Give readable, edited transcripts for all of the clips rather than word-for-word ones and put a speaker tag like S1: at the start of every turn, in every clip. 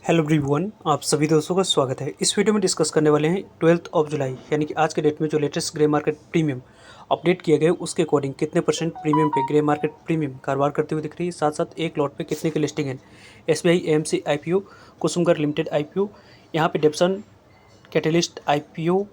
S1: Hello everyone, आप सभी दोस्तों का स्वागत है। इस वीडियो में डिस्कस करने वाले हैं 12 जुलाई यानी कि आज के डेट में जो latest grey market premium update किया गया है उसके अकॉर्डिंग कितने परसेंट प्रीमियम पे ग्रे मार्केट प्रीमियम कारोबार करते हुए दिख रही है, साथ साथ एक लॉट पे कितने की लिस्टिंग है। SBI AMC IPO, Kusumgar limited IPO, यहाँ पे डेप्सन कैटलिस्ट आईपीओ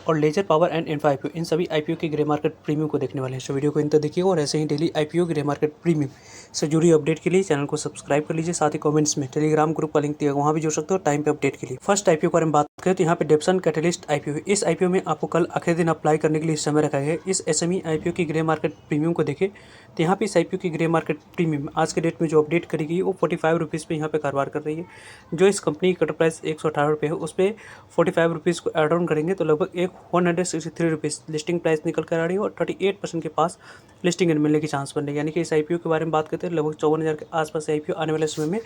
S1: और laser power and infra IPO, इन सभी आईपीओ के ग्रे मार्केट प्रीमियम को देखने वाले हैं। सो वीडियो को इन तक देखिएगा और ऐसे ही daily IPO grey market premium से जुड़ी अपडेट के लिए चैनल को सब्सक्राइब कर लीजिए। साथ ही कमेंट्स में टेलीग्राम ग्रुप का लिंक दिया, वहाँ भी जुड़ सकते हो टाइम पे अपडेट के लिए। फर्स्ट आईपीओ के बारे में बात करें तो यहाँ पे डेप्सन कैटलिस्ट आईपीओ है। इस आईपीओ में आपको कल आखिरी दिन अप्लाई करने के लिए समय रखा गया है। इस एसएमई आईपीओ की ग्रे मार्केट प्रीमियम को देखें तो यहाँ पे इस आईपीओ की ग्रे मार्केट प्रीमियम आज के डेट में जो अपडेट करी गई वो 45 रुपीज़ पे यहाँ पे कारोबार कर रही है। जो इस कंपनी की कट प्राइस 118 रुपये है, उस पर 45 रुपीज़ को एड ऑन करेंगे तो लगभग एक 163 रुपीज़ लिस्टिंग प्राइस निकल कर आ रही है और 38% के पास लिस्टिंग मिलने की चांस बन रही है। यानी कि इस आईपीओ के बारे में बात करते हैं लगभग 54,000 के आसपास आईपीओ आने वाले समय में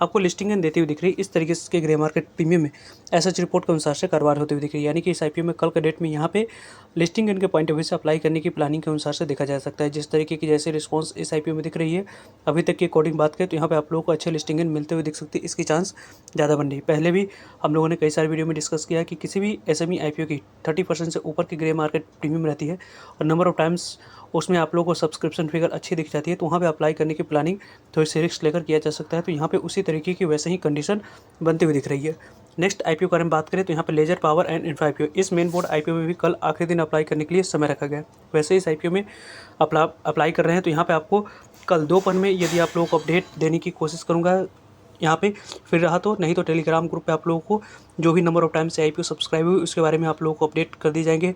S1: आपको लिस्टिंग देती हुई दिख रही है। इस तरीके से ग्रे मार्केट प्रीमियम में एसएच रिपोर्ट के अनुसार से कारोबार होते हुए दिख रही है। यानी कि इस आईपीओ में कल के डेट में यहाँ पे लिस्टिंग के पॉइंट ऑफ व्यू से अप्लाई करने की प्लानिंग के अनुसार से देखा जा सकता है। जिस तरीके की जैसे रिस्पॉन्स इस आईपीओ में दिख रही है अभी तक के अकॉर्डिंग बात करें तो यहाँ पे आप लोगों को अच्छे लिस्टिंग मिलते हुए दिख सकती है, इसकी चांस ज़्यादा बन रही है। पहले भी हम लोगों ने कई सारे वीडियो में डिस्कस किया कि किसी भी एसएमई आईपीओ की 30% से ऊपर की ग्रे मार्केट प्रीमियम रहती है और नंबर ऑफ टाइम्स उसमें आप लोगों को सब्सक्रिप्शन फिगर अच्छी दिख जाती है तो वहाँ पे अप्लाई करने की प्लानिंग थोड़ी सी रिस्क लेकर किया जा सकता है। तो यहाँ पे उसी तरीके की वैसे ही कंडीशन बनती हुई दिख रही है। नेक्स्ट आईपीओ के बारे में बात करें तो यहाँ पे laser power and infra IPO, इस मेन बोर्ड आईपीओ में भी कल आखिरी दिन अप्लाई करने के लिए समय रखा गया है। वैसे इस आईपीओ में अप्लाई कर रहे हैं तो यहाँ पे आपको कल दोपहर में यदि आप लोगों को अपडेट देने की कोशिश करूँगा यहाँ पे फिर रहा तो, नहीं तो टेलीग्राम ग्रुप पे आप लोगों को जो भी नंबर ऑफ टाइम से आईपीओ सब्सक्राइब हुई उसके बारे में आप लोगों को अपडेट कर दी जाएंगे।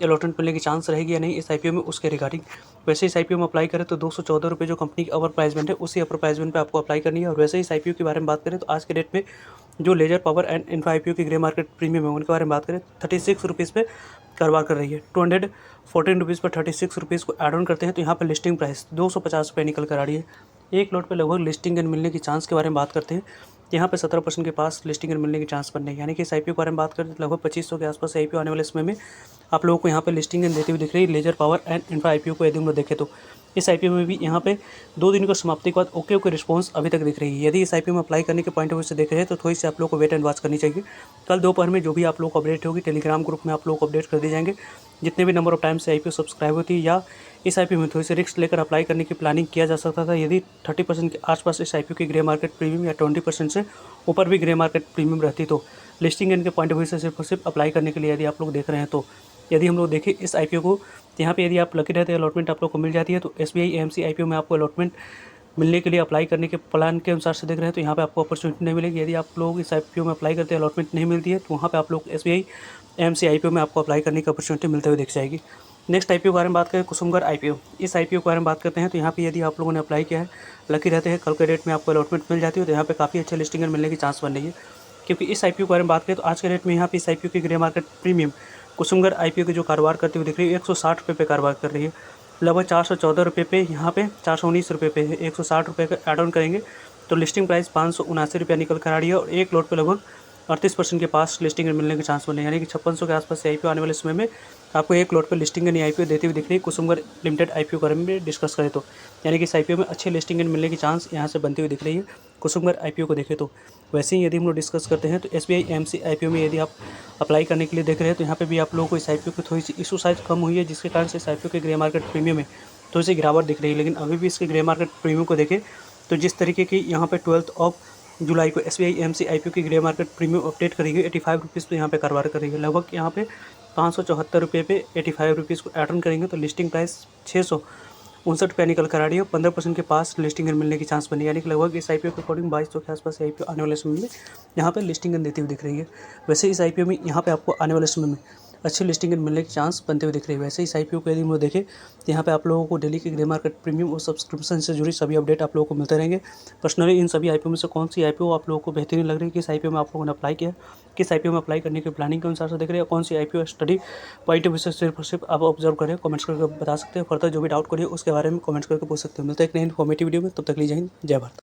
S1: अलॉटमेंट मिलने की चांस रहेगी या नहीं इस आईपीओ में उसके रिगार्डिंग। वैसे इस आईपीओ में अप्लाई करें तो 214 रुपये जो कंपनी की अपर प्राइसमेंट है उसी अपर प्राइसमेंट पे आपको अप्लाई करनी है। और वैसे इस आईपीओ के बारे में बात करें तो आज के डेट में जो laser power and infra IPO की ग्रे मार्केट प्रीमियम है उनके बारे में बात करें 36 रुपीज़ पे कारोबार कर रही है। 214 रुपीज़ पर 36 रुपीज़ को एड ऑन करते हैं तो यहाँ पर लिस्टिंग प्राइस 250 रुपये निकल कर आ रही है। एक लॉट पे लगभग लिस्टिंग मिलने की चांस के बारे में बात करते हैं, यहाँ पे 17% के पास लिस्टिंग मिलने की चांस बन रही है। यानी कि इस आईपीओ के बारे में बात करें तो लगभग 2500 के आसपास आईपीओ आने वाले समय में आप लोगों को यहाँ पे लिस्टिंग देती हुई दिख रही है। Laser power and infra IPO को यदि हम लोग देखें तो इस आईपीओ में भी यहाँ पे 2 दिन की समाप्ति के बाद ओके रिस्पॉन्स अभी तक दिख रही है। यदि इस आईपीओ में अप्लाई करने के पॉइंट ऑफ व्यू से देख रहे हैं तो थोड़ी सी आप लोग को वेट एंड वॉच करनी चाहिए। कल दोपहर में जो भी आप लोग को अपडेट होगी टेलीग्राम ग्रुप में आप लोग को अपडेट कर दी जाएंगे। जितने भी नंबर ऑफ टाइम से आईपीओ सब्सक्राइब होती है या इस आईपीओ में थोड़ी सी रिस्क लेकर अप्लाई करने की प्लानिंग किया जा सकता था। यदि 30% के आसपास इस आईपीओ की ग्रे मार्केट प्रीमियम या 20% से ऊपर भी ग्रे मार्केट प्रीमियम रहती तो लिस्टिंग इनके पॉइंट ऑफ व्यू से सिर्फ और सिर्फ अप्लाई करने के लिए यदि आप लोग देख रहे हैं तो यदि हम लोग देखें इस आईपीओ को यहाँ पे यदि आप लकी रहते हैं अलॉटमेंट आप लोग को मिल जाती है तो एसबीआई एएमसी आईपीओ में आपको अलॉटमेंट मिलने के लिए अप्लाई करने के प्लान के अनुसार से देख रहे हैं तो यहाँ पे आपको अपॉर्चुनिटी नहीं मिलेगी। यदि आप लोग इस आईपीओ में अप्लाई करते हैं अलॉटमेंट नहीं मिलती है तो वहाँ पे आप लोग एसबीआई एएमसी आईपीओ में आपको अप्लाई करने की अपॉर्चुनिटी मिलते हुए दिख जाएगी। नेक्स्ट आईपीओ के बारे में बात करें कुसुमगर आईपीओ, इस आईपीओ के बारे में बात करते हैं तो यहाँ पे यदि आप लोगों ने अप्लाई किया है लकी रहते हैं कल के डेट में आपको अलॉटमेंट मिल जाती है तो यहाँ पे काफ़ी अच्छे लिस्टिंग मिलने की चांस बन रही है। क्योंकि इस आईपीओ के बारे में बात करें तो आज के डेट में यहाँ पे इस आईपीओ की ग्रे मार्केट प्रीमियम कुसुमगर आईपीओ के जो कारोबार करती हुई दिख रही है 160 रुपये पे कारोबार कर रही है। लगभग 414 रुपये पे यहाँ पे 419 रुपये पे है, 160 रुपये का एड ऑन करेंगे तो लिस्टिंग प्राइस 579 रुपया निकल कर आ रही है और एक लोट पे लगभग 38% के पास लिस्टिंग मिलने के चांस बने, यानी कि 5600 के आसपास से आईपीओ आने वाले समय में आपको एक लोट पे लिस्टिंग नहीं आईपीओ देती हुई दिख रही है। कुसुमगर लिमिटेड आईपीओ के बारे में डिस्कस करें तो यानी कि इस आईपीओ में अच्छे लिस्टिंग मिलने की चांस यहाँ से बनती हुई दिख रही है कुसुमगर आईपीओ को देखें तो। वैसे ही यदि हम लोग डिस्कस करते हैं तो एसबीआई एएमसी आईपीओ में यदि आप अप्लाई करने के लिए देख रहे हैं तो यहाँ पे भी आप लोगों को इस आईपीओ की थोड़ी सी इशू साइज कम हुई है जिसके कारण से इस आईपीओ के ग्रे मार्केट प्रीमियम में थोड़ी सी गिरावट दिख रही है। लेकिन अभी भी इसके ग्रे मार्केट प्रीमियम को देखें तो जिस तरीके की यहाँ पे 12 जुलाई को एसबीआई एएमसी आईपीओ की ग्रे मार्केट प्रीमियम अपडेट करी गई 85 रुपीज़ पे यहाँ पे कारोबार कर रही है। लगभग यहाँ पे 574 रुपये पे 85 रुपीज़ को एड ऑन करेंगे तो लिस्टिंग प्राइस 659 रुपये निकल कर आ रही है। 15% के पास लिस्टिंग मिलने की चांस बनी, यानी कि लगभग इस आईपीओ के अकॉर्डिंग 2200 के आसपास आईपीओ आने वाले समय में यहाँ पे लिस्टिंग देती हुई दिख रही है। वैसे इस आईपीओ में यहाँ पे आपको आने वाले समय में अच्छी लिस्टिंग मिलने की चांस बनते हुए दिख रही है। वैसे इस आईपीओ को यदि हम लोग देखें तो यहाँ पे आप लोगों को डेली के ग्रे मार्केट प्रीमियम और सब्सक्रिप्शन से जुड़ी सभी अपडेट आप लोगों को मिलते रहेंगे। पर्सनली इन सभी आईपीओ में से कौन सी आईपीओ आप लोगों को बेहतरीन लग रही है, किस आईपीओ में आप लोगों ने अप्लाई किया, किस आईपीओ में अप्लाई करने की प्लानिंग के अनुसार से देख रहे हैं, कौन सी IPO study point of view से सिर्फ और सिर्फ आप ऑब्जर्व करें, कमेंट्स करके बता सकते हैं। फर्दर जो भी डाउट करिए उसके बारे में कमेंट्स करके पूछ सकते हैं। मिलते हैं एक नई इन्फॉर्मेटिव वीडियो में, तब तक लीजिए जय भारत।